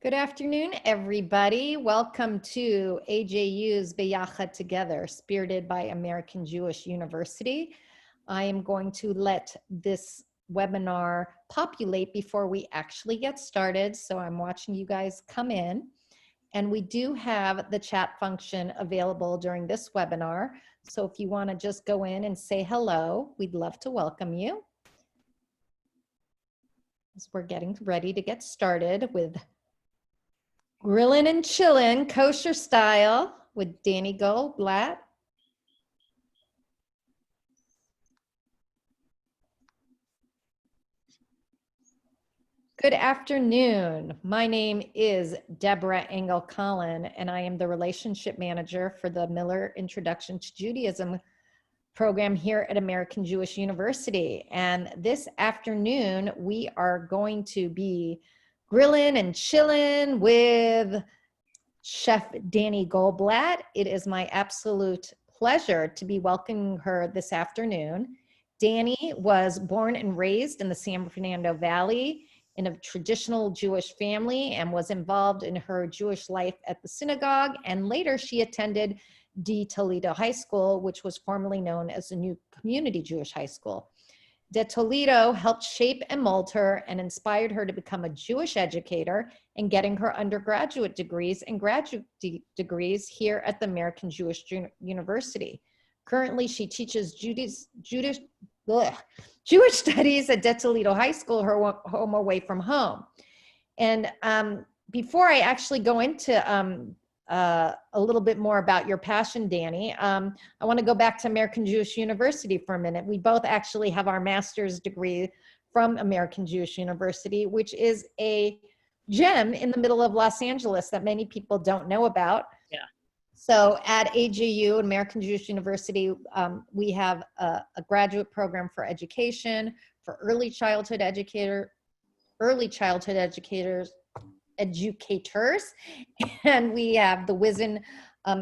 Good afternoon, everybody. Welcome to AJU's Beyachad Together, spirited by American Jewish University. I am going to let this webinar populate before we actually get started. So I'm watching you guys come in. And we do have the chat function available during this webinar. So if you want to just go in and say hello, we'd love to welcome you. As we're getting ready to get started with Grilling and Chillin' Kosher Style with Danny Goldblatt. Good afternoon. My name is Deborah Engel-Collin, and I am the Relationship Manager for the Miller Introduction to Judaism program here at American Jewish University. And this afternoon, we are going to be grilling and chilling with Chef Danny Goldblatt. It is my absolute pleasure to be welcoming her this afternoon. Danny was born and raised in the San Fernando Valley in a traditional Jewish family and was involved in her Jewish life at the synagogue. And later she attended De Toledo High School, which was formerly known as the New Community Jewish High School. De Toledo helped shape and mold her and inspired her to become a Jewish educator and getting her undergraduate degrees and graduate degrees here at the American Jewish University. Currently, she teaches Jewish studies at De Toledo High School, her home away from home. And before I actually go into a little bit more about your passion, Danny, I want to go back to American Jewish University for a minute. We both actually have our master's degree from American Jewish University, which is a gem in the middle of Los Angeles that many people don't know about. Yeah. So at AJU, American Jewish University, we have a graduate program for education, for early childhood educators, and we have the Wizen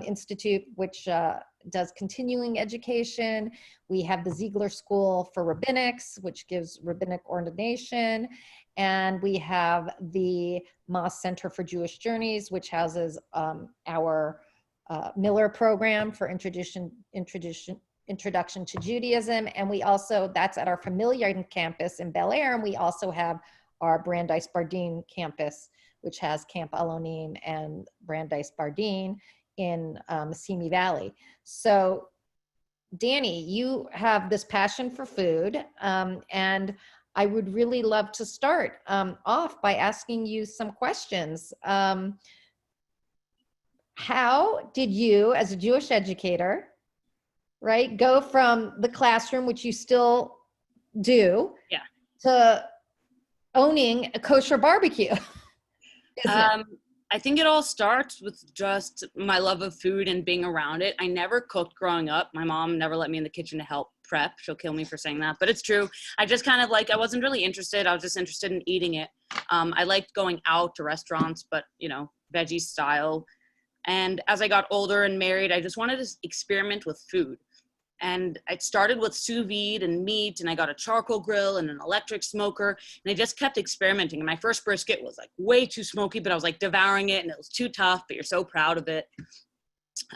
Institute, which does continuing education. We have the Ziegler School for Rabbinics, which gives rabbinic ordination. And we have the Moss Center for Jewish Journeys, which houses our Miller program for introduction to Judaism. And we also, that's at our Familiar campus in Bel Air. And we also have our Brandeis Bardeen campus, which has Camp Alonim and Brandeis Bardeen in Simi Valley. So Danny, you have this passion for food, and I would really love to start off by asking you some questions. How did you, as a Jewish educator, right, go from the classroom, which you still do, Yeah, to owning a kosher barbecue? I think it all starts with just my love of food and being around it. I never cooked growing up. My mom never let me in the kitchen to help prep. She'll kill me for saying that, but it's true. I just kind of I wasn't really interested. I was just interested in eating it. I liked going out to restaurants, but veggie style. And as I got older and married, I just wanted to experiment with food. And I started with sous vide and meat, and I got a charcoal grill and an electric smoker, and I just kept experimenting. And my first brisket was way too smoky, but I was devouring it, and it was too tough, but you're so proud of it.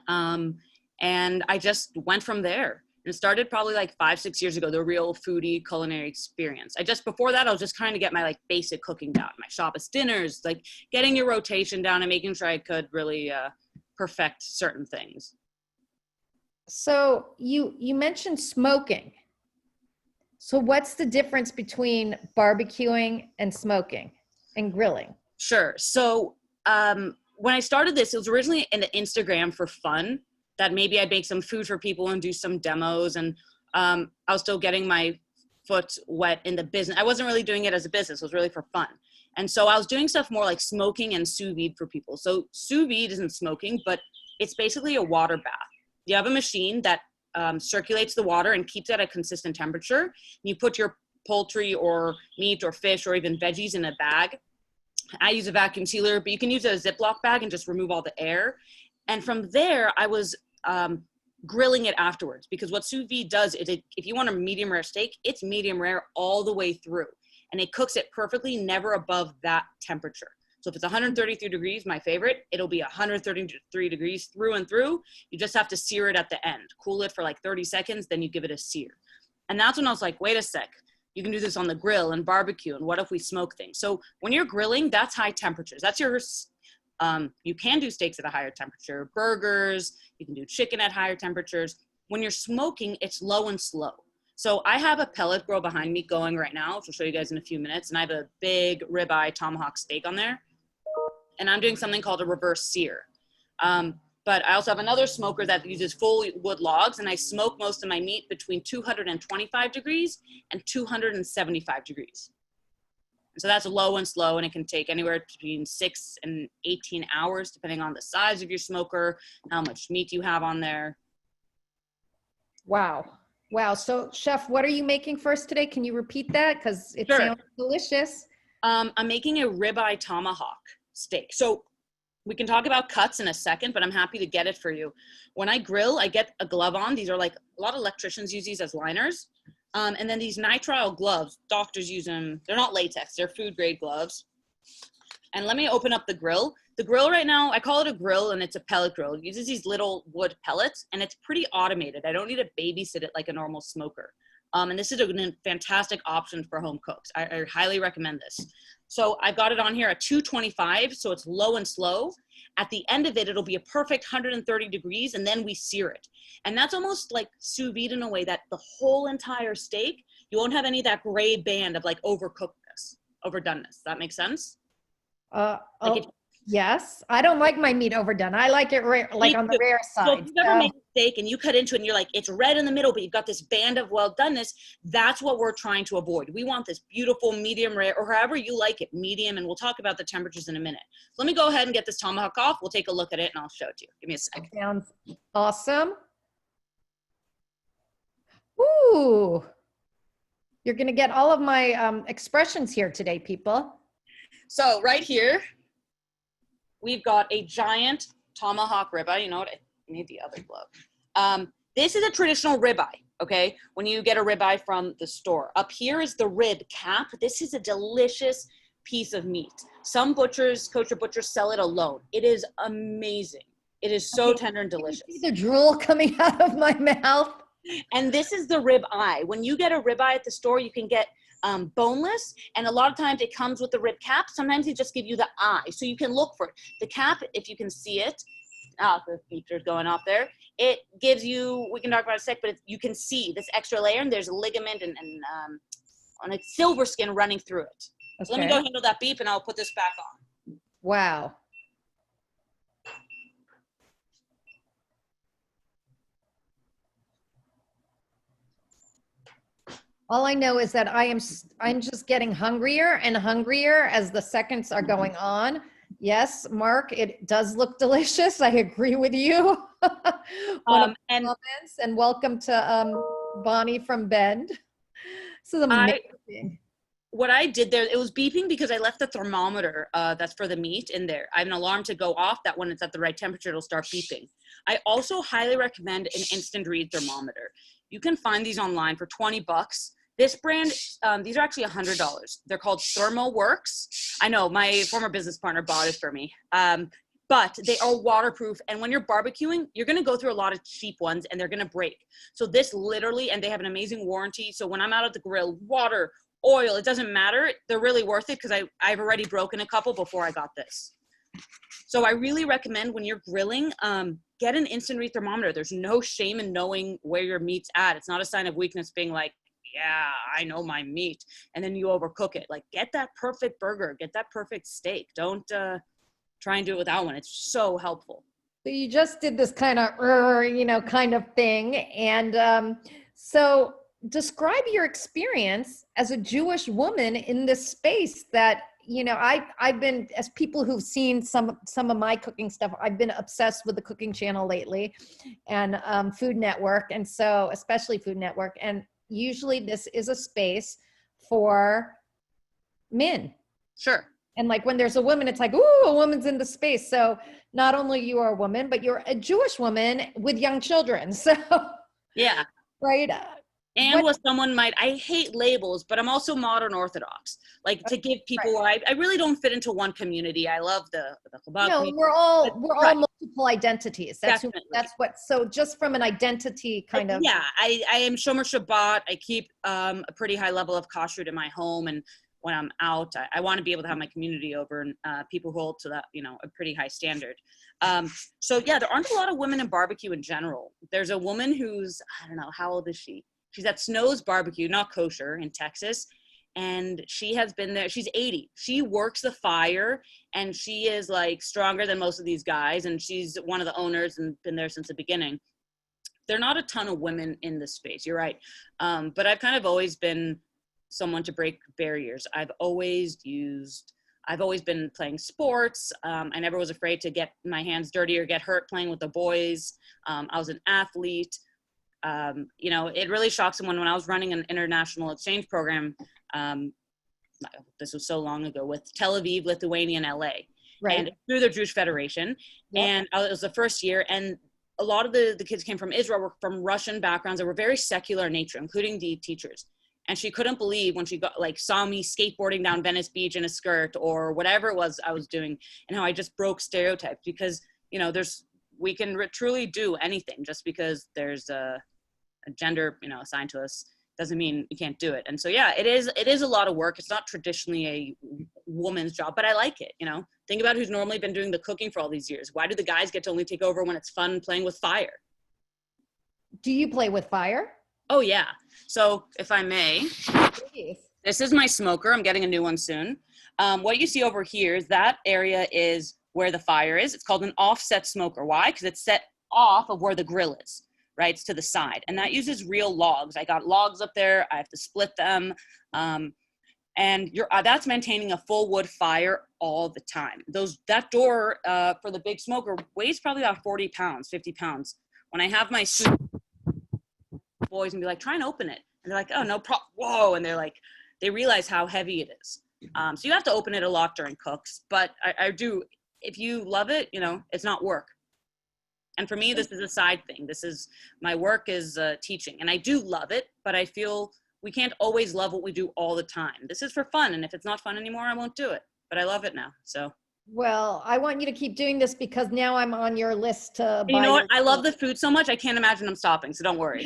And I just went from there. And it started probably 5-6 years ago, the real foodie culinary experience. Before that, I was just trying to get my basic cooking down, my Shabbos dinners, getting your rotation down and making sure I could really perfect certain things. So you mentioned smoking. So what's the difference between barbecuing and smoking and grilling? Sure. So when I started this, it was originally an Instagram for fun, that maybe I'd make some food for people and do some demos. And I was still getting my foot wet in the business. I wasn't really doing it as a business. It was really for fun. And so I was doing stuff more like smoking and sous vide for people. So sous vide isn't smoking, but it's basically a water bath. You have a machine that circulates the water and keeps it at a consistent temperature. And you put your poultry or meat or fish or even veggies in a bag. I use a vacuum sealer, but you can use a Ziploc bag and just remove all the air. And from there, I was grilling it afterwards, because what sous vide does is if you want a medium rare steak, it's medium rare all the way through. And it cooks it perfectly, never above that temperature. So if it's 133 degrees, my favorite, it'll be 133 degrees through and through. You just have to sear it at the end. Cool it for like 30 seconds, then you give it a sear. And that's when I was like, wait a sec. You can do this on the grill and barbecue. And what if we smoke things? So when you're grilling, that's high temperatures. That's your, you can do steaks at a higher temperature, burgers, you can do chicken at higher temperatures. When you're smoking, it's low and slow. So I have a pellet grill behind me going right now, which I'll show you guys in a few minutes. And I have a big ribeye tomahawk steak on there. And I'm doing something called a reverse sear. But I also have another smoker that uses full wood logs, and I smoke most of my meat between 225 degrees and 275 degrees. So that's low and slow, and it can take anywhere between 6 and 18 hours, depending on the size of your smoker, how much meat you have on there. Wow. Wow. So chef, what are you making for us today? Can you repeat that? Because it Sure. sounds delicious. I'm making a ribeye tomahawk steak. So we can talk about cuts in a second, but I'm happy to get it for you. When I grill, I get a glove on. These are like, a lot of electricians use these as liners. And then these nitrile gloves, doctors use them. They're not latex, they're food grade gloves. And let me open up the grill. The grill right now, I call it a grill, and it's a pellet grill. It uses these little wood pellets, and it's pretty automated. I don't need to babysit it like a normal smoker. And this is a fantastic option for home cooks. I highly recommend this. So I've got it on here at 225, so it's low and slow. At the end of it, it'll be a perfect 130 degrees, and then we sear it. And that's almost like sous vide in a way that the whole entire steak, you won't have any of that gray band of like overdoneness. Does that make sense? Yes. I don't like my meat overdone. I like it rare, like on the rare side. So if you've ever made a steak and you cut into it and you're like, it's red in the middle, but you've got this band of well doneness, that's what we're trying to avoid. We want this beautiful medium rare, or however you like it, medium, and we'll talk about the temperatures in a minute. So let me go ahead and get this tomahawk off. We'll take a look at it and I'll show it to you. Give me a second. Sounds awesome. Ooh. You're going to get all of my expressions here today, people. So right here, we've got a giant tomahawk ribeye. You know what? I need the other glove. This is a traditional ribeye, okay? When you get a ribeye from the store. Up here is the rib cap. This is a delicious piece of meat. Some butchers, kosher butchers, sell it alone. It is amazing. It is so tender and delicious. Can you see the drool coming out of my mouth? And this is the rib eye. When you get a ribeye at the store, you can get boneless, and a lot of times it comes with the rib cap. Sometimes they just give you the eye, so you can look for it. The cap, if you can see it, the feature's going off there. It gives you, we can talk about it in a sec, but you can see this extra layer, and there's a ligament and on a silver skin running through it. Okay. So let me go handle that beef, and I'll put this back on. Wow. All I know is that I'm just getting hungrier and hungrier as the seconds are going on. Yes, Mark, it does look delicious. I agree with you. And welcome to Bonnie from Bend. This is amazing. What I did there, it was beeping because I left the thermometer that's for the meat in there. I have an alarm to go off that when it's at the right temperature, it'll start beeping. I also highly recommend an instant read thermometer. You can find these online for $20. This brand, these are actually $100. They're called ThermoWorks. I know my former business partner bought it for me, but they are waterproof. And when you're barbecuing, you're gonna go through a lot of cheap ones and they're gonna break. So this literally, and they have an amazing warranty. So when I'm out at the grill, water, oil, it doesn't matter. They're really worth it because I've already broken a couple before I got this. So I really recommend when you're grilling, get an instant read thermometer. There's no shame in knowing where your meat's at. It's not a sign of weakness being like, yeah, I know my meat, and then you overcook it. Like, get that perfect burger, get that perfect steak. Don't try and do it without one. It's so helpful. So you just did this kind of, kind of thing. And so describe your experience as a Jewish woman in this space that, I've been, as people who've seen some of my cooking stuff, I've been obsessed with the cooking channel lately and Food Network. And so especially Food Network. And usually this is a space for men. Sure. And like when there's a woman, it's like, ooh, a woman's in the space. So not only you are a woman, but you're a Jewish woman with young children. So yeah. Right. and what someone might, I hate labels, but I'm also modern Orthodox. Like to give people, right. I really don't fit into one community. I love the Chabad No, community. we're all multiple identities. That's Definitely. that's what. So just from an identity kind of. Yeah, I am Shomer Shabbat. I keep a pretty high level of kashrut in my home, and when I'm out, I want to be able to have my community over and people hold to that, you know, a pretty high standard. So yeah, there aren't a lot of women in barbecue in general. There's a woman who's, I don't know, how old is she? She's at Snow's Barbecue, not kosher, in Texas. And she has been there. She's 80. She works the fire, and she is like stronger than most of these guys. And she's one of the owners and been there since the beginning. There are not a ton of women in this space. You're right. But I've kind of always been someone to break barriers. I've always been playing sports. I never was afraid to get my hands dirty or get hurt playing with the boys. I was an athlete. You know, it really shocked someone when I was running an international exchange program. This was so long ago with Tel Aviv, Lithuania, and LA, Right. and through the Jewish Federation. Yep. And it was the first year, and a lot of the kids came from Israel, were from Russian backgrounds that were very secular in nature, including the teachers. And she couldn't believe when she saw me skateboarding down Venice Beach in a skirt or whatever it was I was doing, and how I just broke stereotypes, because, you know, we can truly do anything. Just because there's a gender, you know, assigned to us doesn't mean you can't do it. And so, yeah, it is a lot of work. It's not traditionally a woman's job, but I like it. You know, think about who's normally been doing the cooking for all these years. Why do the guys get to only take over when it's fun playing with fire? Do you play with fire? Oh yeah. So if I may, Please. this is my smoker. I'm getting a new one soon. What you see over here is that area is where the fire is. It's called an offset smoker. Why? Because it's set off of where the grill is. Right, it's to the side, and that uses real logs. I got logs up there. I have to split them, and that's maintaining a full wood fire all the time. That door for the big smoker weighs probably about 40 pounds, 50 pounds. When I have my boys and be like, try and open it, and they're like, oh no problem. Whoa, and they realize how heavy it is. So you have to open it a lot during cooks, but I do. If you love it, you know, it's not work. And for me, this is a side thing. My work is teaching, and I do love it, but I feel we can't always love what we do all the time. This is for fun, and if it's not fun anymore, I won't do it, but I love it now, so. Well, I want you to keep doing this because now I'm on your list to buy. You know what? I love the food so much, I can't imagine I'm stopping, so don't worry.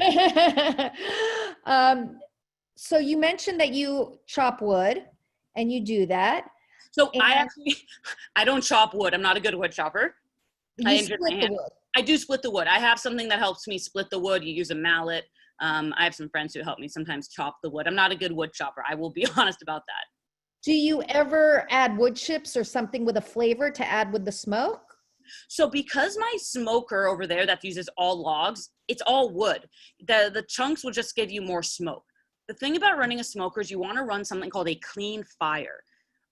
So you mentioned that you chop wood, and you do that. So I don't chop wood. I'm not a good wood chopper. I injured my hand. I do split the wood. I have something that helps me split the wood. You use a mallet. I have some friends who help me sometimes chop the wood. I'm not a good wood chopper. I will be honest about that. Do you ever add wood chips or something with a flavor to add with the smoke? So because my smoker over there that uses all logs, it's all wood. The chunks will just give you more smoke. The thing about running a smoker is you want to run something called a clean fire.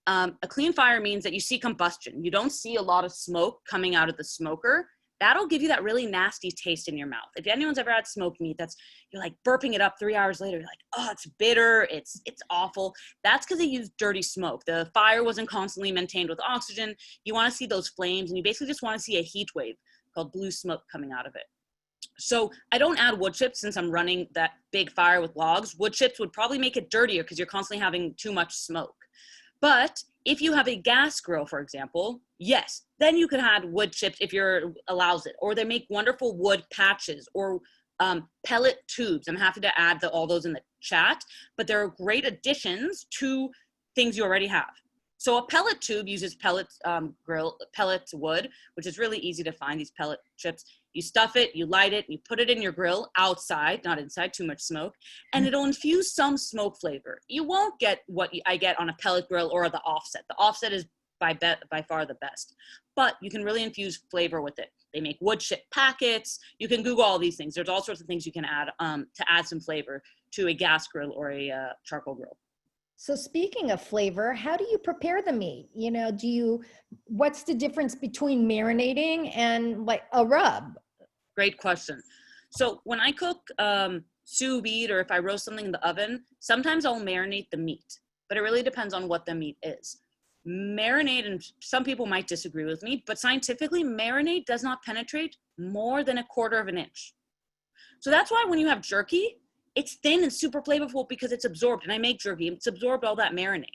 A clean fire means that you see combustion. You don't see a lot of smoke coming out of the smoker. That'll give you that really nasty taste in your mouth. If anyone's ever had smoked meat, you're like burping it up 3 hours later. You're like, oh, it's bitter. It's awful. That's because they used dirty smoke. The fire wasn't constantly maintained with oxygen. You want to see those flames, and you basically just want to see a heat wave called blue smoke coming out of it. So I don't add wood chips since I'm running that big fire with logs. Wood chips would probably make it dirtier because you're constantly having too much smoke. But if you have a gas grill, for example, yes, then you can add wood chips if allows it. Or they make wonderful wood patches or pellet tubes. I'm happy to add all those in the chat, but there are great additions to things you already have. So a pellet tube uses pellet wood, which is really easy to find, these pellet chips. You stuff it, you light it, you put it in your grill outside, not inside, too much smoke, and it'll infuse some smoke flavor. You won't get what I get on a pellet grill or the offset. The offset is by far the best, but you can really infuse flavor with it. They make wood chip packets. You can Google all these things. There's all sorts of things you can add to add some flavor to a gas grill or a charcoal grill. So speaking of flavor, how do you prepare the meat? You know, what's the difference between marinating and like a rub? Great question. So when I cook sous vide or if I roast something in the oven, sometimes I'll marinate the meat, but it really depends on what the meat is. Marinade, and some people might disagree with me, but scientifically, marinade does not penetrate more than 1/4 of an inch. So that's why when you have jerky, it's thin and super flavorful because it's absorbed. And I make jerky, it's absorbed all that marinade.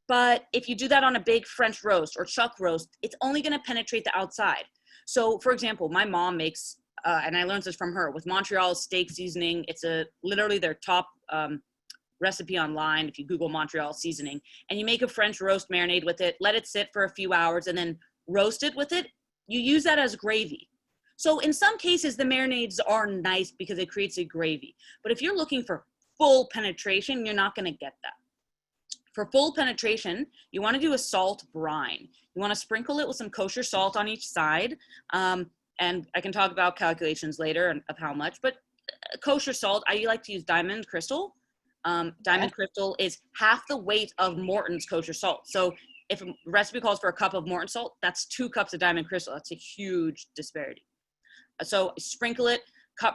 But if you do that on a big French roast or chuck roast, it's only going to penetrate the outside. So, for example, my mom makes, and I learned this from her, with Montreal steak seasoning. It's literally their top recipe online if you Google Montreal seasoning. And you make a French roast marinade with it, let it sit for a few hours, and then roast it with it. You use that as gravy. So in some cases, the marinades are nice because it creates a gravy. But if you're looking for full penetration, you're not going to get that. For full penetration, you want to do a salt brine. You want to sprinkle it with some kosher salt on each side. And I can talk about calculations later of how much, but kosher salt, I like to use Diamond Crystal. Diamond Crystal is half the weight of Morton's kosher salt. So if a recipe calls for a cup of Morton salt, that's 2 cups of Diamond Crystal. That's a huge disparity. So sprinkle it,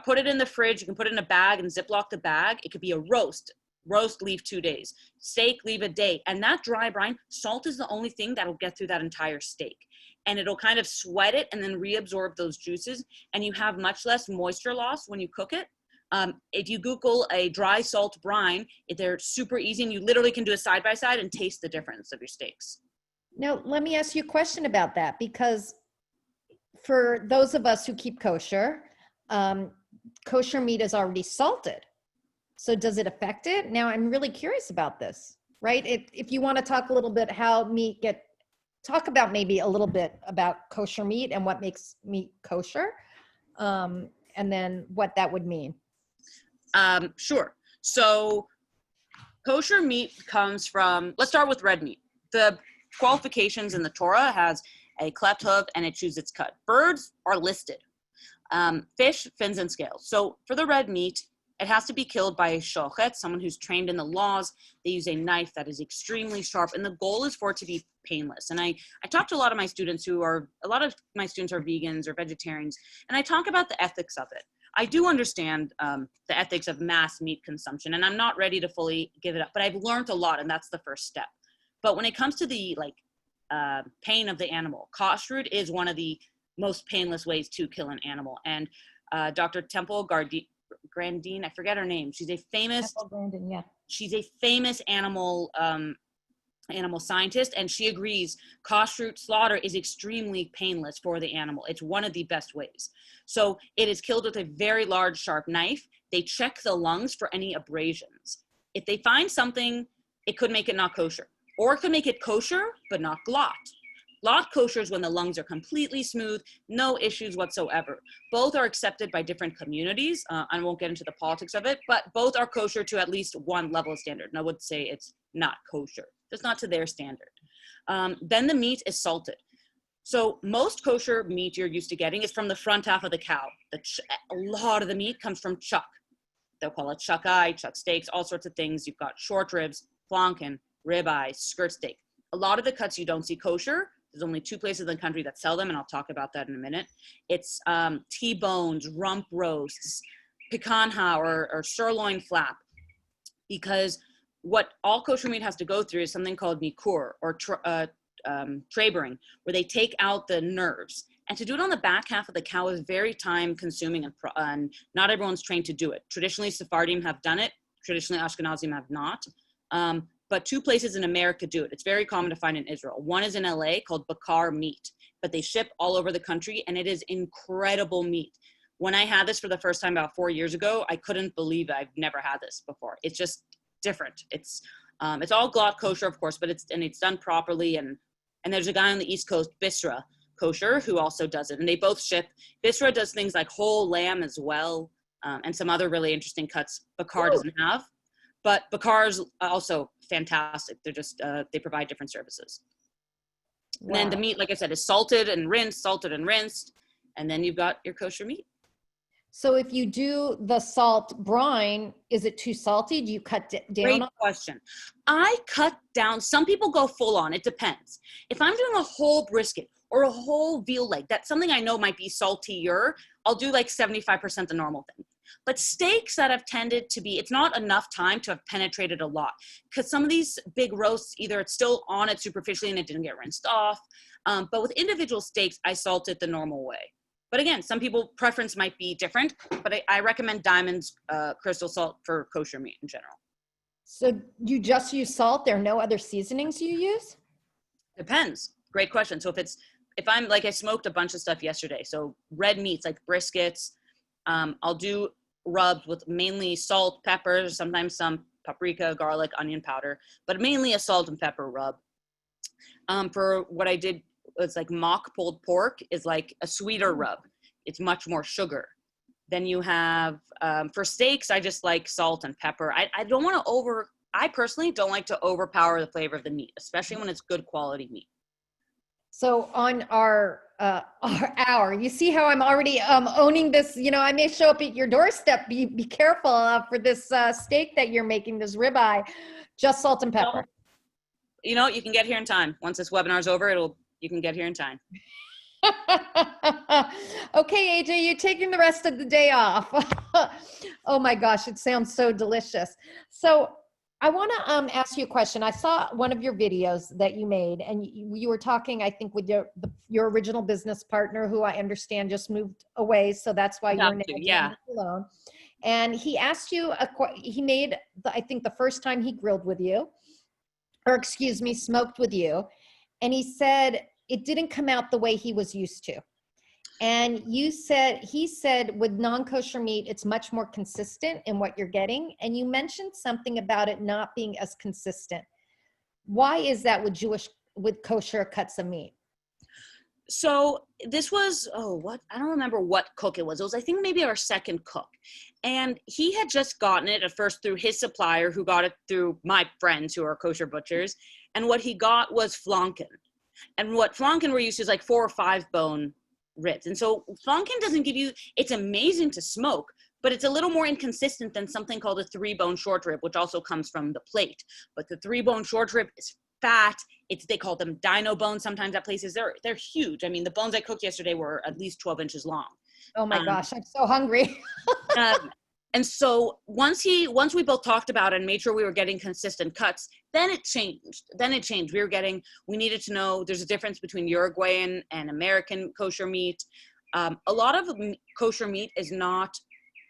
put it in the fridge. You can put it in a bag and Ziploc the bag. It could be a roast, leave 2 days. Steak, leave a day. And that dry brine, salt is the only thing that'll get through that entire steak. And it'll kind of sweat it and then reabsorb those juices. And you have much less moisture loss when you cook it. If you Google a dry salt brine, they're super easy. And you literally can do a side-by-side and taste the difference of your steaks. Now, let me ask you a question about that, because for those of us who keep kosher, kosher meat is already salted. So does it affect it? Now, I'm really curious about this, right? If you want to talk a little bit how talk about maybe a little bit about kosher meat and what makes meat kosher, and then what that would mean. Sure. So kosher meat comes from, let's start with red meat. The qualifications in the Torah has a cleft hoof and it chews its cut. Birds are listed. Fish, fins and scales. So for the red meat, it has to be killed by a shochet, someone who's trained in the laws. They use a knife that is extremely sharp, and the goal is for it to be painless. And I talk to a lot of my students are vegans or vegetarians, and I talk about the ethics of it. I do understand the ethics of mass meat consumption, and I'm not ready to fully give it up, but I've learned a lot, and that's the first step. But when it comes to the pain of the animal, kashrut is one of the most painless ways to kill an animal. And Dr. Temple Grandin, I forget her name. She's a famous, she's a famous animal scientist, and she agrees kashrut slaughter is extremely painless for the animal. It's one of the best ways. So it is killed with a very large, sharp knife. They check the lungs for any abrasions. If they find something, it could make it not kosher, or it could make it kosher, but not glatt. Glatt kosher is when the lungs are completely smooth, no issues whatsoever. Both are accepted by different communities. I won't get into the politics of it, but both are kosher to at least one level of standard. And I would say it's not kosher, just not to their standard. Then the meat is salted. So most kosher meat you're used to getting is from the front half of the cow. A lot of the meat comes from chuck. They'll call it chuck eye, chuck steaks, all sorts of things. You've got short ribs, flanken, rib eye, skirt steak. A lot of the cuts you don't see kosher. There's only 2 places in the country that sell them, and I'll talk about that in a minute. It's T-bones, rump roasts, picanha or sirloin flap, because what all kosher meat has to go through is something called nikur, or trabering, where they take out the nerves. And to do it on the back half of the cow is very time consuming, and not everyone's trained to do it. Traditionally, Sephardim have done it. Traditionally, Ashkenazim have not. But 2 places in America do it. It's very common to find in Israel. One is in LA called Bakar Meat, but they ship all over the country, and it is incredible meat. When I had this for the first time about 4 years ago, I couldn't believe it. I've never had this before. It's just different. It's all glatt kosher, of course, but it's done properly. And there's a guy on the East Coast, Bisra Kosher, who also does it. And they both ship. Bisra does things like whole lamb as well, and some other really interesting cuts Bakar doesn't have. But Bakar's also fantastic. They're just, they provide different services. Wow. And then the meat, like I said, is salted and rinsed, and then you've got your kosher meat. So if you do the salt brine, is it too salty? Do you cut down? Great question. I cut down. Some people go full on. It depends. If I'm doing a whole brisket or a whole veal leg, that's something I know might be saltier, I'll do like 75% the normal thing. But steaks that have tended to be, it's not enough time to have penetrated a lot, because some of these big roasts, either it's still on it superficially and it didn't get rinsed off. But with individual steaks, I salt it the normal way. But again, some people preference might be different, but I recommend Diamond's crystal salt for kosher meat in general. So you just use salt? There are no other seasonings you use? Depends. Great question. So if I'm like, I smoked a bunch of stuff yesterday. So red meats like briskets, I'll do rubs with mainly salt, pepper, sometimes some paprika, garlic, onion powder, but mainly a salt and pepper rub. For what I did, it's like mock pulled pork is like a sweeter rub. It's much more sugar. Then you have, for steaks, I just like salt and pepper. I personally don't like to overpower the flavor of the meat, especially when it's good quality meat. So on our hour, you see how I'm already owning this, I may show up at your doorstep. Be careful for this steak that you're making, this ribeye, just salt and pepper. You know, you can get here in time. Once this webinar is over, you can get here in time. Okay, AJ, you're taking the rest of the day off. Oh my gosh, it sounds so delicious. So I want to ask you a question. I saw one of your videos that you made, and you were talking, I think, with your original business partner, who I understand just moved away, so that's why you're now doing this alone. And he asked you, he made, I think, the first time he grilled with you, or excuse me, smoked with you, and he said it didn't come out the way he was used to. And he said with non-kosher meat, it's much more consistent in what you're getting. And you mentioned something about it not being as consistent. Why is that with kosher cuts of meat? So this was, I don't remember what cook it was. It was, I think, maybe our second cook. And he had just gotten it at first through his supplier, who got it through my friends who are kosher butchers. And what he got was flanken. And what flanken we're used to is like 4 or 5 bone ribs. And so flanken doesn't give you, it's amazing to smoke, but it's a little more inconsistent than something called a 3-bone short rib, which also comes from the plate. But the 3-bone short rib is fat. They call them dino bones sometimes at places. They're huge. I mean, the bones I cooked yesterday were at least 12 inches long. Oh my gosh, I'm so hungry. And so once we both talked about it and made sure we were getting consistent cuts, then it changed. We needed to know there's a difference between Uruguayan and American kosher meat. A lot of kosher meat is not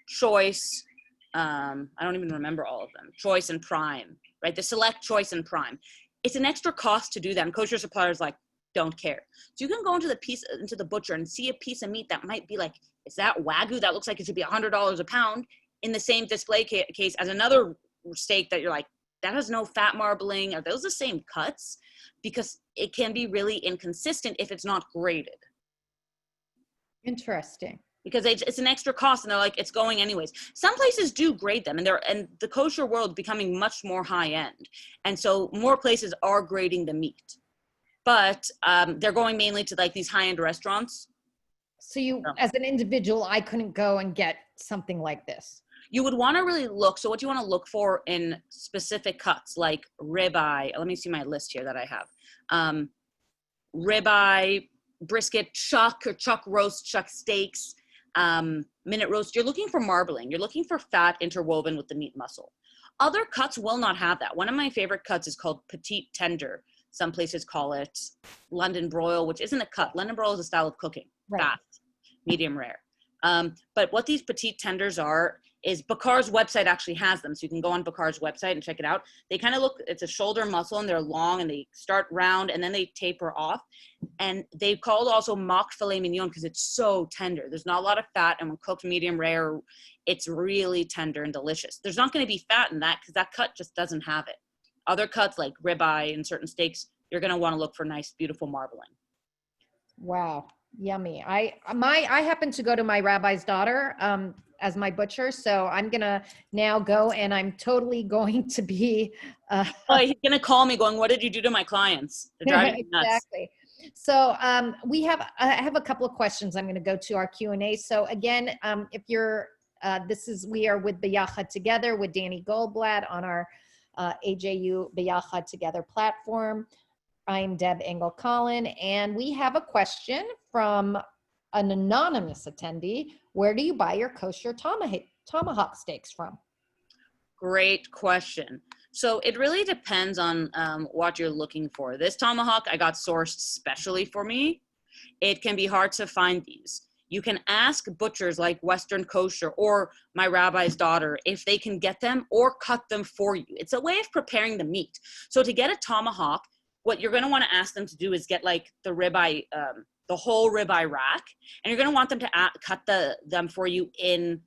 choice. I don't even remember all of them. Choice and prime, right? The select, choice, and prime. It's an extra cost to do that. And kosher suppliers don't care. So you can go into the butcher and see a piece of meat that might be like, is that Wagyu? That looks like it should be $100 a pound, in the same display case as another steak that you're like, that has no fat marbling. Are those the same cuts? Because it can be really inconsistent if it's not graded. Interesting. Because it's an extra cost, and they're like, it's going anyways. Some places do grade them, and the kosher world becoming much more high end. And so more places are grading the meat. But they're going mainly to like these high-end restaurants. So as an individual, I couldn't go and get something like this. You would want to really look. So what you want to look for in specific cuts, like ribeye. Let me see my list here that I have. Ribeye, brisket, chuck roast, chuck steaks, minute roast. You're looking for marbling. You're looking for fat interwoven with the meat muscle. Other cuts will not have that. One of my favorite cuts is called petite tender. Some places call it London broil, which isn't a cut. London broil is a style of cooking, fast, medium rare. But what these petite tenders are is Bakar's website actually has them. So you can go on Bakar's website and check it out. They kind of look, it's a shoulder muscle, and they're long, and they start round and then they taper off. And they called also mock filet mignon because it's so tender. There's not a lot of fat, and when cooked medium rare, it's really tender and delicious. There's not going to be fat in that because that cut just doesn't have it. Other cuts like ribeye and certain steaks, you're going to want to look for nice, beautiful marbling. Wow. Yummy. I happen to go to my rabbi's daughter as my butcher, so I'm gonna now go, and I'm totally going to be. Oh, he's gonna call me going, "What did you do to my clients? They're driving me nuts." Exactly. So I have a couple of questions. I'm going to go to our Q&A. So again, if you're we are with B'Yachad Together with Danny Goldblatt on our AJU B'Yachad Together platform. I'm Deb Engel-Collin, and we have a question from an anonymous attendee. Where do you buy your kosher tomahawk steaks from? Great question. So it really depends on what you're looking for. This tomahawk I got sourced specially for me. It can be hard to find these. you can ask butchers like Western Kosher or My Rabbi's Daughter if they can get them or cut them for you. It's a way of preparing the meat. So to get a tomahawk, what you're going to want to ask them to do is get like the ribeye, the whole ribeye rack, and you're going to want them to cut them for you in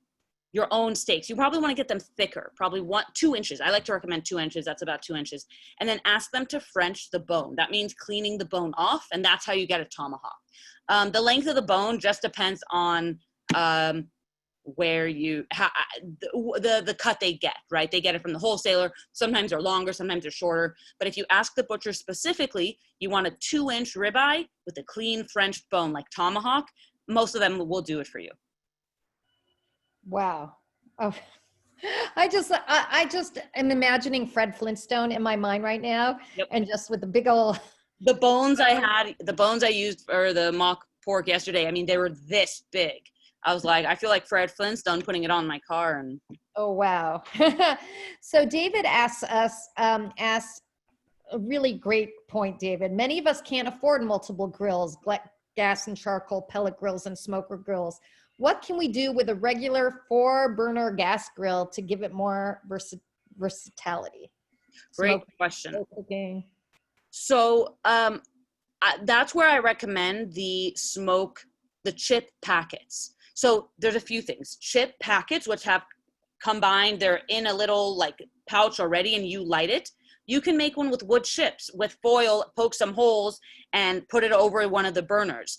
your own steaks. You probably want to get them thicker, probably 2 inches. I like to recommend 2 inches. That's about 2 inches. And then ask them to French the bone. That means cleaning the bone off, and that's how you get a tomahawk. The length of the bone just depends on where the cut they get, right? They get it from the wholesaler. Sometimes they're longer, sometimes they're shorter. But if you ask the butcher specifically, you want a 2-inch ribeye with a clean French bone like tomahawk, most of them will do it for you. Wow. Oh, I just am imagining Fred Flintstone in my mind right now. Yep. And just with the big old. The bones I used for the mock pork yesterday, I mean, they were this big. I was like, I feel like Fred Flintstone putting it on my car. And Oh, wow. So David asks a really great point, David. Many of us can't afford multiple grills, gas and charcoal, pellet grills, and smoker grills. What can we do with a regular 4-burner gas grill to give it more versatility? Great question. Cooking. So that's where I recommend the chip packets. So there's a few things. Chip packets, which have combined, they're in a little like pouch already and you light it. You can make one with wood chips, with foil, poke some holes and put it over one of the burners.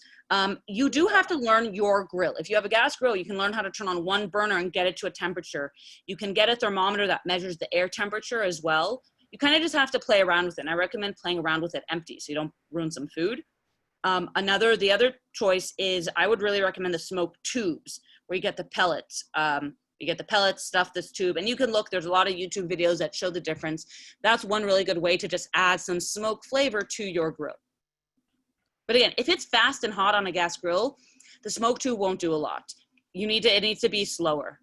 You do have to learn your grill. If you have a gas grill, you can learn how to turn on one burner and get it to a temperature. You can get a thermometer that measures the air temperature as well. You kind of just have to play around with it. And I recommend playing around with it empty so you don't ruin some food. The other choice is I would really recommend the smoke tubes where you get the pellets. You get the pellets, stuff this tube, and you can look, there's a lot of YouTube videos that show the difference. That's one really good way to just add some smoke flavor to your grill. But again, if it's fast and hot on a gas grill, the smoke tube won't do a lot. It needs to be slower.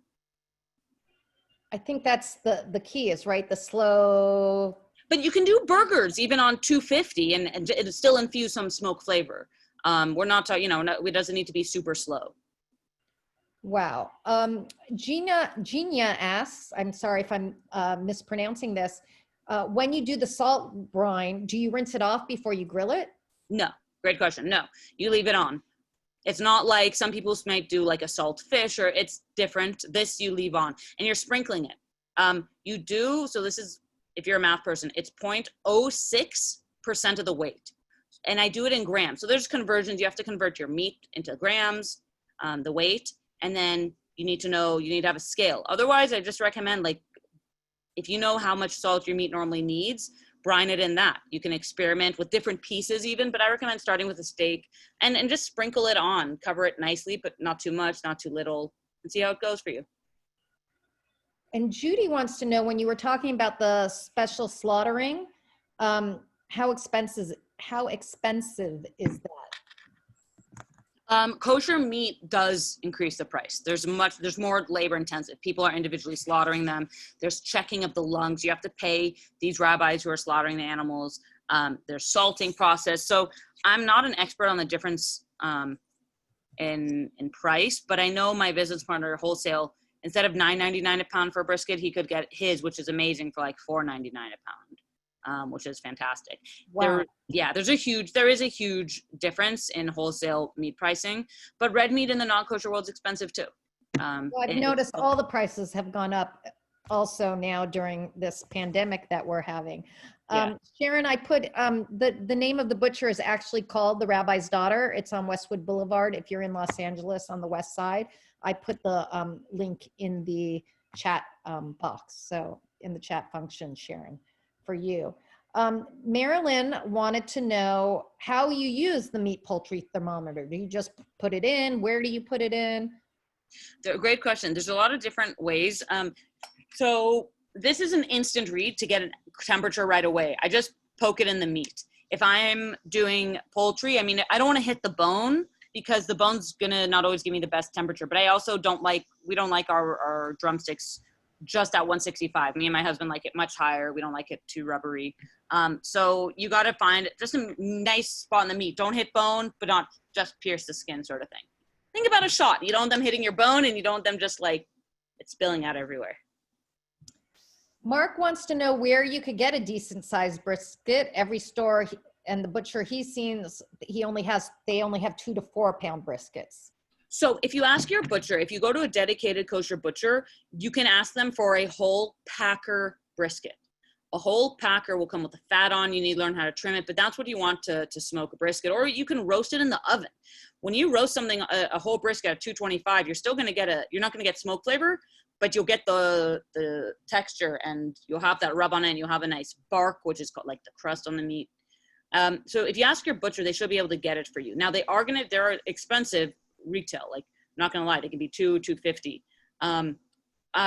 I think that's the key is, right? The slow. But you can do burgers even on 250 and it still infuse some smoke flavor. We're not talking, it doesn't need to be super slow. Wow. Gina asks, I'm sorry if I'm mispronouncing this. When you do the salt brine, do you rinse it off before you grill it? No. Great question. No, you leave it on. It's not like some people might do like a salt fish or it's different. This you leave on and you're sprinkling it. You do. So this is, if you're a math person, it's 0.06% of the weight. And I do it in grams. So there's conversions. You have to convert your meat into grams, the weight. And then you need to have a scale. Otherwise, I just recommend, like, if you know how much salt your meat normally needs, brine it in that. You can experiment with different pieces even, but I recommend starting with a steak and just sprinkle it on, cover it nicely, but not too much, not too little, and see how it goes for you. And Judy wants to know, when you were talking about the special slaughtering, how expensive is that? Kosher meat does increase the price. There's more labor intensive. People are individually slaughtering them. There's checking of the lungs. You have to pay these rabbis who are slaughtering the animals. There's salting process. So I'm not an expert on the difference in price, but I know my business partner wholesale, instead of $9.99 a pound for a brisket, he could get his, which is amazing, for like $4.99 a pound, which is fantastic. Wow. There is a huge difference in wholesale meat pricing, but red meat in the non-kosher world is expensive too. Well, I've noticed all the prices have gone up also now during this pandemic that we're having. Sharon, I put the name of the butcher is actually called The Rabbi's Daughter. It's on Westwood Boulevard. If you're in Los Angeles on the west side, I put the link in the chat box. So in the chat function, Sharon, for you. Marilyn wanted to know how you use the meat poultry thermometer. Do you just put it in? Where do you put it in? Great question. There's a lot of different ways. So this is an instant read to get a temperature right away. I just poke it in the meat. If I'm doing poultry, I mean, I don't want to hit the bone because the bone's gonna not always give me the best temperature, but I also we don't like our drumsticks just at 165. Me and my husband like it much higher. We don't like it too rubbery. So you got to find just a nice spot in the meat. Don't hit bone, but not just pierce the skin sort of thing. think about a shot. You don't want them hitting your bone, and you don't want them just like it's spilling out everywhere. Mark wants to know where you could get a decent sized brisket. Every store and the butcher he's seen, they only have 2 to 4 pound briskets. So if you ask your butcher, if you go to a dedicated kosher butcher, you can ask them for a whole packer brisket. A whole packer will come with the fat on. You need to learn how to trim it, but that's what you want to smoke a brisket. Or you can roast it in the oven. When you roast something, a whole brisket at 225, you're still going to get you're not going to get smoke flavor, but you'll get the texture, and you'll have that rub on it, and you'll have a nice bark, which is called like the crust on the meat. So if you ask your butcher, they should be able to get it for you. Now they're expensive retail. Like, I'm not going to lie, they can be $250.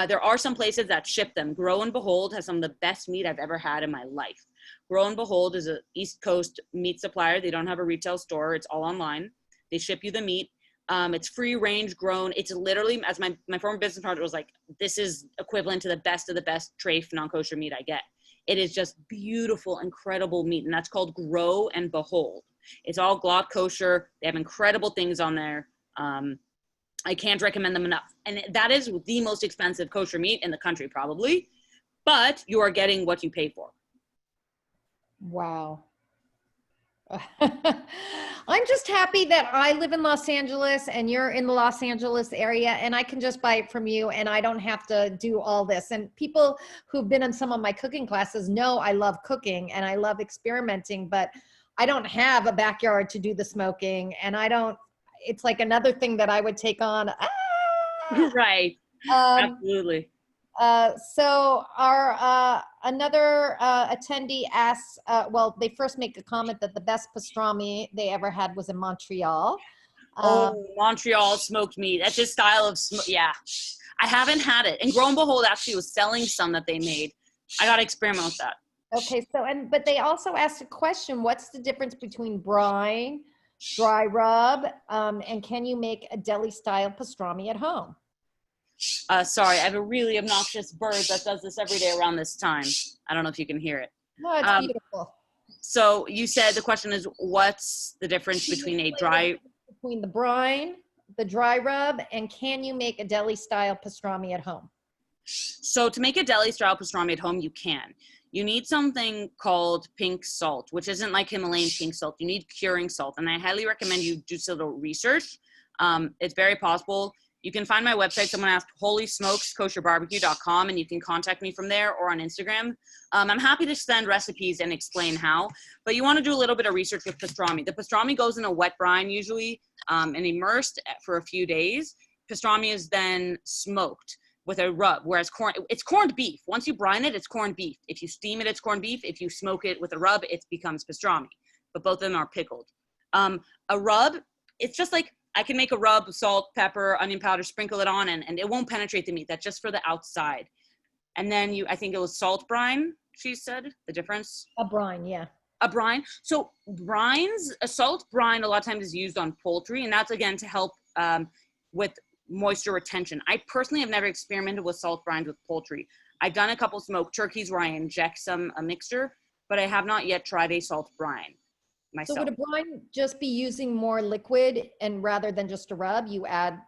There are some places that ship them. Grow and Behold has some of the best meat I've ever had in my life. Grow and Behold is an East Coast meat supplier. They don't have a retail store. It's all online. They ship you the meat. It's free range grown. It's literally, as my former business partner was like, this is equivalent to the best of the best treif non-kosher meat I get. It is just beautiful, incredible meat. And that's called Grow and Behold. It's all glot kosher. They have incredible things on there. I can't recommend them enough. And that is the most expensive kosher meat in the country, probably. But you are getting what you pay for. Wow. I'm just happy that I live in Los Angeles and you're in the Los Angeles area, and I can just buy it from you and I don't have to do all this. And people who've been in some of my cooking classes know I love cooking and I love experimenting, but I don't have a backyard to do the smoking, and it's like another thing that I would take on. Right. Absolutely. So our another attendee asks, well, they first make a comment that the best pastrami they ever had was in Montreal. Montreal smoked meat. That's his style of yeah. I haven't had it. And Grow and Behold actually was selling some that they made. I got to experiment with that. Okay, so but they also asked a question: what's the difference between brine, dry rub, and can you make a deli style pastrami at home? Sorry, I have a really obnoxious bird that does this every day around this time. I don't know if you can hear it. No, it's beautiful. So you said the question is, what's the difference between between the brine, the dry rub, and can you make a deli style pastrami at home? So to make a deli style pastrami at home, you can. You need something called pink salt, which isn't like Himalayan pink salt. You need curing salt, and I highly recommend you do some research. It's very possible. You can find my website. Someone asked holysmokeskosherbarbecue.com, and you can contact me from there or on Instagram. I'm happy to send recipes and explain how, but you want to do a little bit of research with pastrami. The pastrami goes in a wet brine usually and immersed for a few days. Pastrami is then smoked with a rub, whereas it's corned beef. Once you brine it, it's corned beef. If you steam it, it's corned beef. If you smoke it with a rub, it becomes pastrami, but both of them are pickled. A rub, it's just like, I can make a rub, salt, pepper, onion powder, sprinkle it on, and it won't penetrate the meat. That's just for the outside. And then I think it was salt brine, she said, the difference. A brine, yeah. A brine. So a salt brine a lot of times is used on poultry, and that's, again, to help with moisture retention. I personally have never experimented with salt brines with poultry. I've done a couple smoked turkeys where I inject a mixture, but I have not yet tried a salt brine myself. So would a brine just be using more liquid, and rather than just a rub, you add?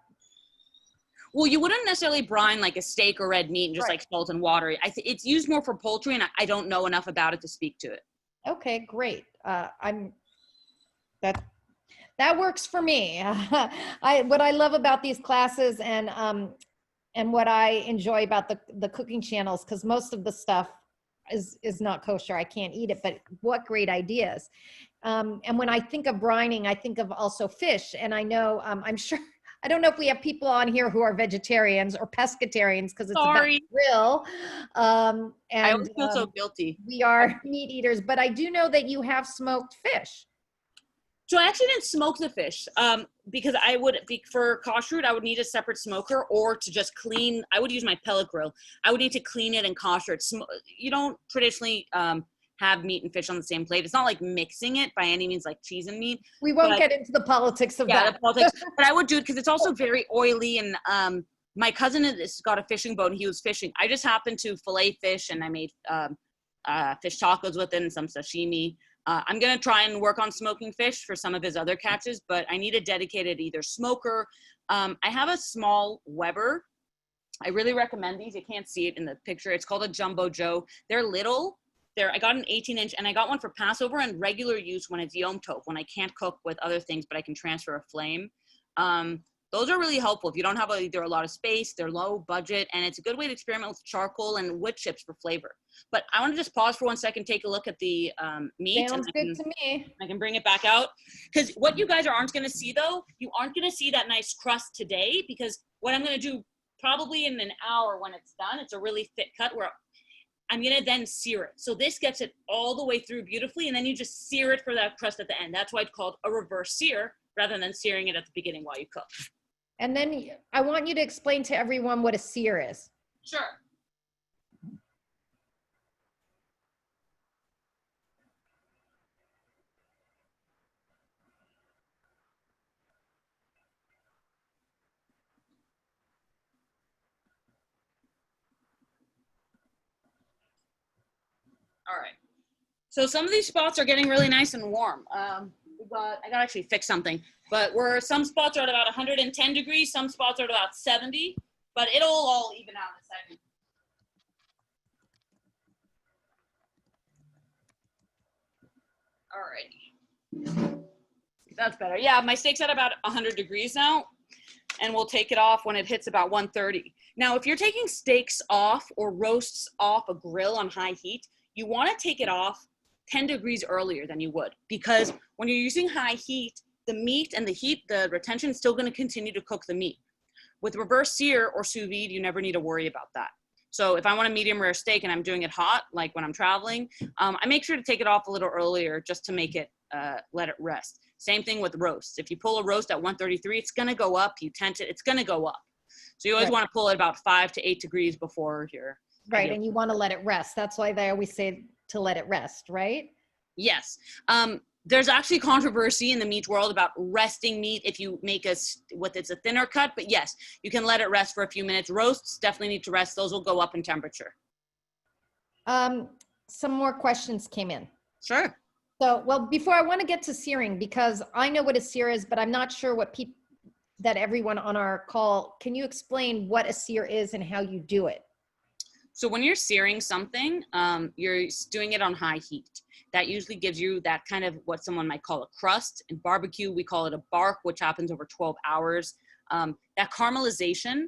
Well, you wouldn't necessarily brine like a steak or red meat and just like salt and water. It's used more for poultry, and I don't know enough about it to speak to it. Okay, great. That works for me. What I love about these classes and what I enjoy about the cooking channels, because most of the stuff is not kosher. I can't eat it, but what great ideas. And when I think of brining, I think of also fish. And I know, I'm sure, I don't know if we have people on here who are vegetarians or pescatarians, because it's about grill. And I always feel so guilty. We are meat eaters, but I do know that you have smoked fish. So I actually didn't smoke the fish because for kosher, I would need a separate smoker, or to just clean. I would use my pellet grill. I would need to clean it and kosher it. You don't traditionally have meat and fish on the same plate. It's not like mixing it by any means, like cheese and meat. We won't get into the politics of that. The politics, but I would do it because it's also very oily. And my cousin has got a fishing boat, and he was fishing. I just happened to fillet fish, and I made fish tacos with it and some sashimi. I'm going to try and work on smoking fish for some of his other catches, but I need a dedicated either smoker. I have a small Weber. I really recommend these. You can't see it in the picture. It's called a Jumbo Joe. They're little. I got an 18-inch, and I got one for Passover and regular use when it's Yom Tov, when I can't cook with other things, but I can transfer a flame. Those are really helpful if you don't have either a lot of space, they're low budget, and it's a good way to experiment with charcoal and wood chips for flavor. But I want to just pause for 1 second, take a look at the meat. Sounds good to me. I can bring it back out. Because what you guys aren't going to see, though, you aren't going to see that nice crust today, because what I'm going to do probably in an hour when it's done, it's a really thick cut where I'm going to then sear it. So this gets it all the way through beautifully, and then you just sear it for that crust at the end. That's why it's called a reverse sear rather than searing it at the beginning while you cook. And then I want you to explain to everyone what a sear is. Sure. All right. So some of these spots are getting really nice and warm. I gotta actually fix something, but some spots are at about 110 degrees, some spots are at about 70, but it'll all even out in a second. All right. That's better. Yeah, my steak's at about 100 degrees now, and we'll take it off when it hits about 130. Now, if you're taking steaks off or roasts off a grill on high heat, you want to take it off 10 degrees earlier than you would, because when you're using high heat, the meat and the retention is still going to continue to cook the meat. With reverse sear or sous vide, you never need to worry about that. So if I want a medium rare steak and I'm doing it hot, like when I'm traveling, I make sure to take it off a little earlier just to make it, let it rest. Same thing with roasts. If you pull a roast at 133, it's going to go up. You tent it, it's going to go up. So you always want to pull it about 5 to 8 degrees before you're right. And you want to let it rest. That's why they always say to let it rest, right? Yes. There's actually controversy in the meat world about resting meat if you make it's a thinner cut, but yes, you can let it rest for a few minutes. Roasts definitely need to rest. Those will go up in temperature. Some more questions came in. Sure. So, well, before I want to get to searing, because I know what a sear is, but I'm not sure what that everyone on our call, can you explain what a sear is and how you do it? So when you're searing something, you're doing it on high heat. That usually gives you that kind of what someone might call a crust. In barbecue, we call it a bark, which happens over 12 hours. That caramelization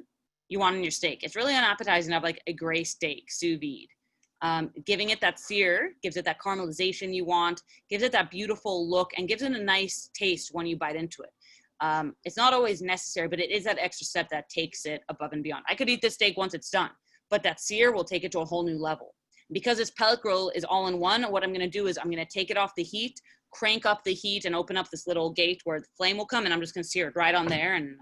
you want in your steak. It's really unappetizing to have like a gray steak, sous vide. Giving it that sear gives it that caramelization you want, gives it that beautiful look, and gives it a nice taste when you bite into it. It's not always necessary, but it is that extra step that takes it above and beyond. I could eat this steak once it's done, but that sear will take it to a whole new level. Because this pellet grill is all in one, what I'm going to do is I'm going to take it off the heat, crank up the heat, and open up this little gate where the flame will come, and I'm just going to sear it right on there. And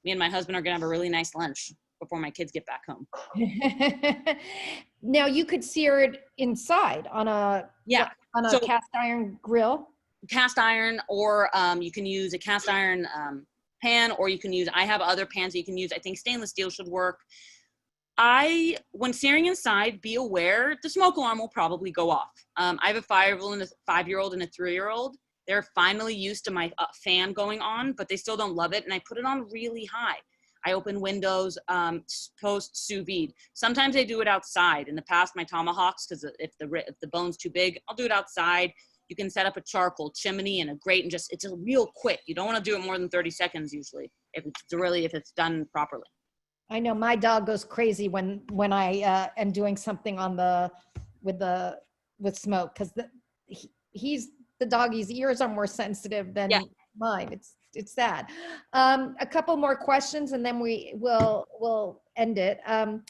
me and my husband are going to have a really nice lunch before my kids get back home. Now, you could sear it inside on a cast iron grill. Cast iron, or you can use a cast iron pan, or you can use, I have other pans that you can use. I think stainless steel should work. When searing inside, be aware the smoke alarm will probably go off. I have a 5-year-old and a 3-year-old. They're finally used to my fan going on, but they still don't love it. And I put it on really high. I open windows, post sous vide. Sometimes I do it outside. In the past, my Tomahawks, because if the bone's too big, I'll do it outside. You can set up a charcoal chimney and a grate, and it's a real quick. You don't want to do it more than 30 seconds usury if it's done properly. I know my dog goes crazy when I am doing something on with smoke, because the doggy's ears are more sensitive than mine. It's sad. A couple more questions and then we'll end it. Sure.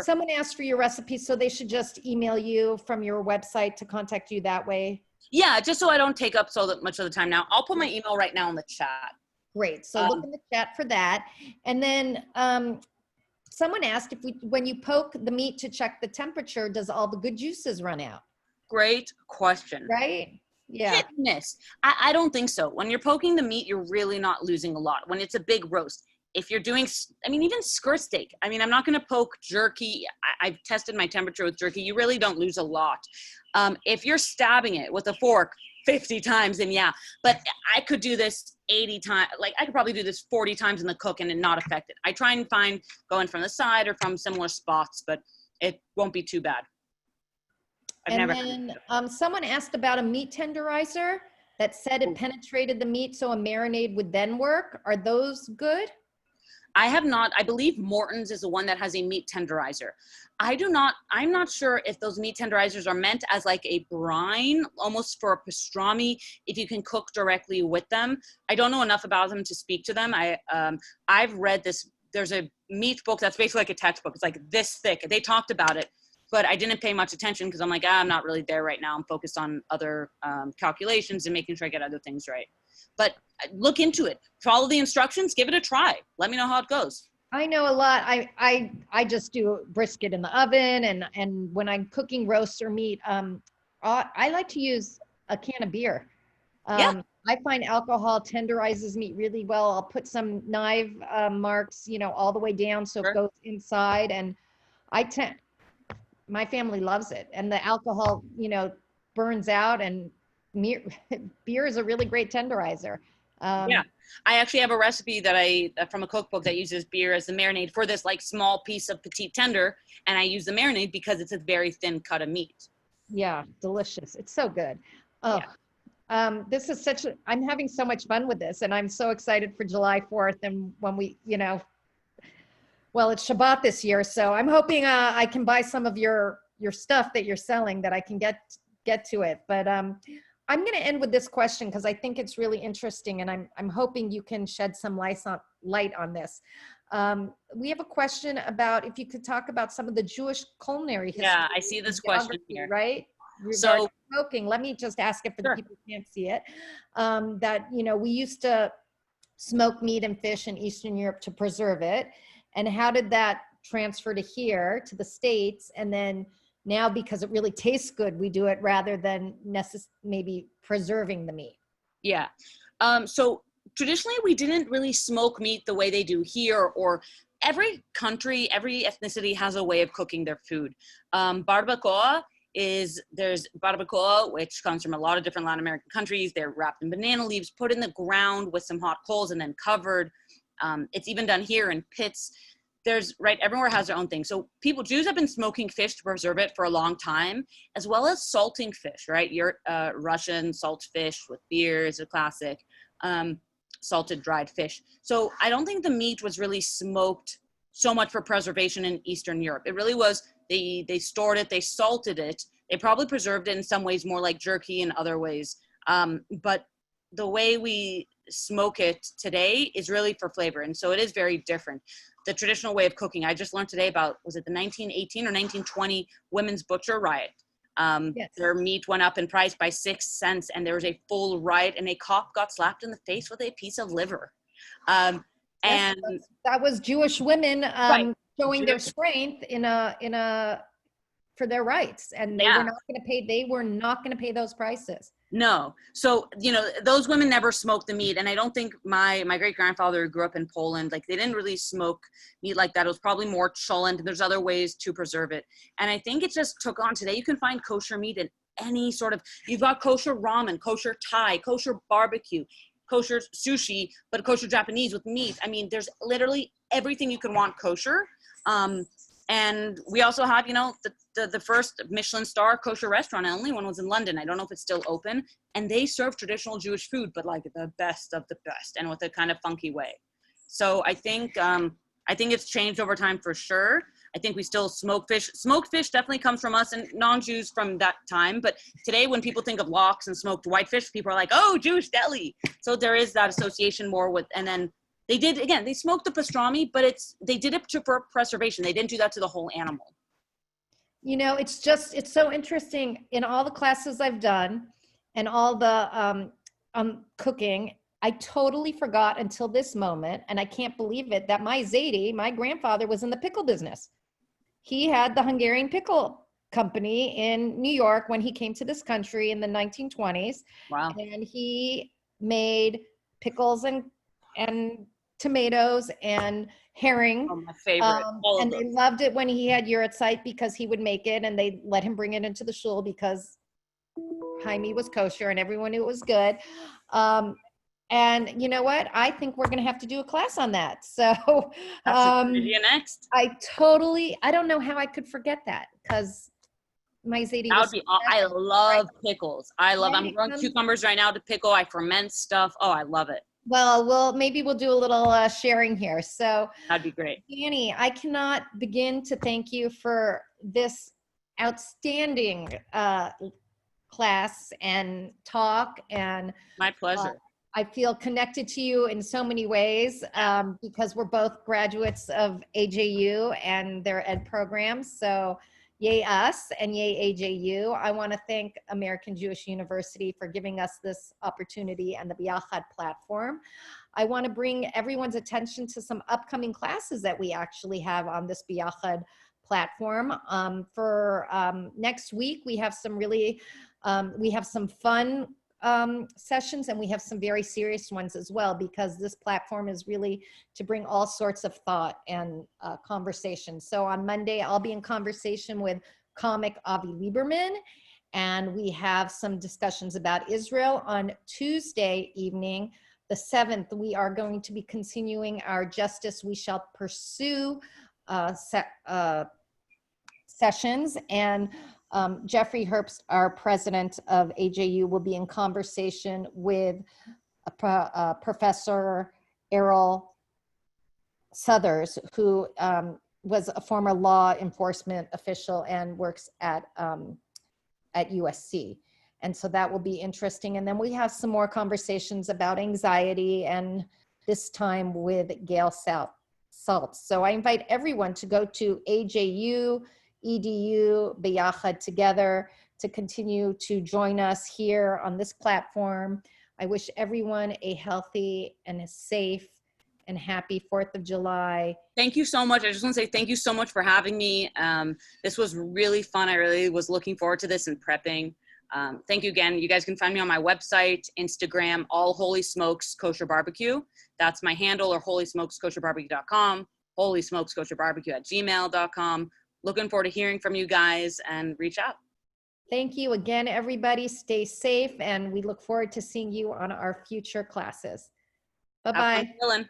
Someone asked for your recipe, so they should just email you from your website to contact you that way. Yeah, just so I don't take up so much of the time now. I'll put my email right now in the chat. Great. So look in the chat for that. And then someone asked when you poke the meat to check the temperature, does all the good juices run out? Great question. Right? Yeah. Hit and miss. I don't think so. When you're poking the meat, you're really not losing a lot. When it's a big roast, if you're doing, I mean, even skirt steak, I mean, I'm not going to poke jerky. I've tested my temperature with jerky. You really don't lose a lot. If you're stabbing it with a fork 50 times, then yeah, but I could do this 80 times. Like I could probably do this 40 times in the cook and it not affect it. I try and find going from the side or from similar spots, but it won't be too bad. And then someone asked about a meat tenderizer that said it penetrated the meat so a marinade would then work. Are those good? I have not. I believe Morton's is the one that has a meat tenderizer. I'm not sure if those meat tenderizers are meant as like a brine, almost for a pastrami, if you can cook directly with them. I don't know enough about them to speak to them. I've read this. There's a meat book that's basically like a textbook. It's like this thick. They talked about it, but I didn't pay much attention because I'm like, I'm not really there right now. I'm focused on other calculations and making sure I get other things right. But look into it. Follow the instructions. Give it a try. Let me know how it goes. I know a lot. I just do brisket in the oven, and when I'm cooking roast or meat, I like to use a can of beer. Yeah. I find alcohol tenderizes meat really well. I'll put some knife marks, all the way down so Sure. it goes inside, and my family loves it, and the alcohol, burns out, and beer is a really great tenderizer. Yeah, I actually have a recipe that from a cookbook that uses beer as the marinade for this like small piece of petite tender, and I use the marinade because it's a very thin cut of meat. Yeah, delicious. It's so good. Oh, this is I'm having so much fun with this, and I'm so excited for July 4th, and when well, it's Shabbat this year, so I'm hoping I can buy some of your stuff that you're selling, that I can get to it. But I'm going to end with this question because I think it's really interesting, and I'm hoping you can shed some light on this. We have a question about if you could talk about some of the Jewish culinary history. Yeah, I see this question here. Right? So smoking. Let me just ask it for sure. the people who can't see it. That we used to smoke meat and fish in Eastern Europe to preserve it, and how did that transfer to here to the States, and then now, because it really tastes good, we do it rather than maybe preserving the meat. Yeah. So traditionally, we didn't really smoke meat the way they do here, or every country, every ethnicity has a way of cooking their food. Barbacoa there's barbacoa, which comes from a lot of different Latin American countries. They're wrapped in banana leaves, put in the ground with some hot coals, and then covered. It's even done here in pits. Everywhere has their own thing. So Jews have been smoking fish to preserve it for a long time, as well as salting fish, right? Russian salt fish with beer is a classic, salted dried fish. So I don't think the meat was really smoked so much for preservation in Eastern Europe. It really was, they stored it, they salted it. They probably preserved it in some ways more like jerky in other ways. But the way we smoke it today is really for flavor. And so it is very different. The traditional way of cooking, I just learned today about, was it the 1918 or 1920 women's butcher riot? Yes. Their meat went up in price by 6 cents, and there was a full riot, and a cop got slapped in the face with a piece of liver. And that was Jewish women right. showing their strength for their rights, and they were not going to pay those prices. No. So, those women never smoked the meat. And I don't think my great-grandfather who grew up in Poland, like they didn't really smoke meat like that. It was probably more cholent. There's other ways to preserve it. And I think it just took on. Today you can find kosher meat in any sort of, you've got kosher ramen, kosher Thai, kosher barbecue, kosher sushi, but kosher Japanese with meat. I mean, there's literally everything you can want kosher. And we also have, the first Michelin star kosher restaurant, and the only one was in London. I don't know if it's still open. And they serve traditional Jewish food, but like the best of the best, and with a kind of funky way. So I think it's changed over time for sure. I think we still smoke fish. Smoked fish definitely comes from us and non-Jews from that time. But today when people think of lox and smoked whitefish, people are like, oh, Jewish deli. So there is that association more with, and then they smoked the pastrami, but they did it for preservation. They didn't do that to the whole animal. It's so interesting. In all the classes I've done and all the cooking, I totally forgot until this moment, and I can't believe it, that my grandfather was in the pickle business. He had the Hungarian pickle company in New York when he came to this country in the 1920s. Wow. And he made pickles and tomatoes and herring. Oh, my favorite. All of And they those. loved it when he had yurtzeit because he would make it, and they let him bring it into the shul because Jaime was kosher and everyone knew it was good. And you know what? I think we're going to have to do a class on that. So That's a good idea next. I don't know how I could forget that because my Zadie That would was, be, I love pickles. I'm growing right? cucumbers right now to pickle. I ferment stuff. Oh, I love it. Well, maybe we'll do a little sharing here. So That'd be great. Danny, I cannot begin to thank you for this outstanding class and talk, and My pleasure. I feel connected to you in so many ways because we're both graduates of AJU and their ed programs. So yay us and yay AJU. I want to thank American Jewish University for giving us this opportunity and the Biachad platform. I want to bring everyone's attention to some upcoming classes that we actually have on this Biachad platform. For next week, we have some really, we have some fun sessions, and we have some very serious ones as well, because this platform is really to bring all sorts of thought and conversation. So on Monday, I'll be in conversation with comic Avi Lieberman, and we have some discussions about Israel. On Tuesday evening, the 7th, we are going to be continuing our Justice We Shall Pursue sessions, and Jeffrey Herbst, our president of AJU, will be in conversation with Professor Errol Southers, who was a former law enforcement official and works at USC. And so that will be interesting. And then we have some more conversations about anxiety, and this time with Gail Saltz. So I invite everyone to go to AJU EDU B'Yachad together to continue to join us here on this platform. I wish everyone a healthy and a safe and happy 4th of July. Thank you so much. I just want to say thank you so much for having me. This was really fun. I really was looking forward to this and prepping. Thank you again. You guys can find me on my website, Instagram, All Holy Smokes Kosher Barbecue. That's my handle, or holysmokeskosherbarbecue.com, holysmokeskosherbarbecue@gmail.com. Looking forward to hearing from you guys, and reach out. Thank you again, everybody. Stay safe, and we look forward to seeing you on our future classes. Bye-bye. Have fun grilling.